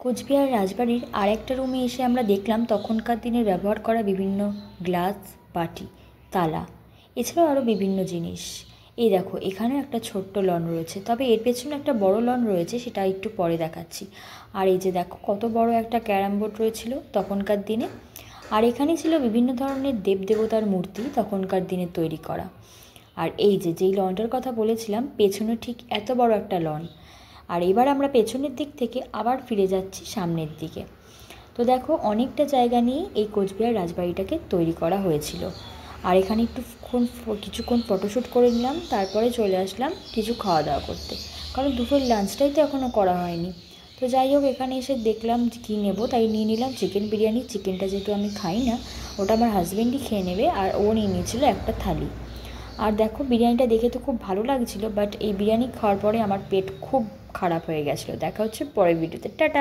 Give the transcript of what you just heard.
কোচবিহার রাজবাড়ির আরেকটা রুমে এসে আমরা দেখলাম তখনকার দিনে ব্যবহার করা বিভিন্ন গ্লাস, বাটি, তালা, এছাড়াও আরও বিভিন্ন জিনিস। এই দেখো এখানেও একটা ছোট্ট লন রয়েছে, তবে এর পেছনে একটা বড় লন রয়েছে, সেটা একটু পরে দেখাচ্ছি। আর এই যে দেখো কত বড় একটা ক্যারাম বোর্ড রয়েছিল তখনকার দিনে। আর এখানে ছিল বিভিন্ন ধরনের দেবদেবতার মূর্তি তখনকার দিনে তৈরি করা। আর এই যে যেই লনটার কথা বলেছিলাম পেছনে ঠিক এত বড় একটা লন। আর এবার আমরা পেছনের দিক থেকে আবার ফিরে যাচ্ছি সামনের দিকে। তো দেখো অনেকটা জায়গা নিয়ে এই কোচবিহার রাজবাড়িটাকে তৈরি করা হয়েছিল। আর এখানে কিছুক্ষণ ফটোশ্যুট করে নিলাম, তারপরে চলে আসলাম কিছু খাওয়া দাওয়া করতে, কারণ দুপুরের লাঞ্চটাই তো এখনও করা হয়নি। তো যাই হোক এখানে এসে দেখলাম কী নেবো, তাই নিয়ে নিলাম চিকেন বিরিয়ানি। চিকেনটা যেহেতু আমি খাই না, ওটা আমার হাজব্যান্ডই খেয়ে নেবে, আর ও নিয়ে নিয়েছিল একটা থালি। আর দেখো বিরিয়ানিটা দেখে তো খুব ভালো লাগছিলো, বাট এই বিরিয়ানি খাওয়ার পরে আমার পেট খুব খারাপ হয়ে গেছিলো। দেখা হচ্ছে পরের ভিডিওতে, টাটা।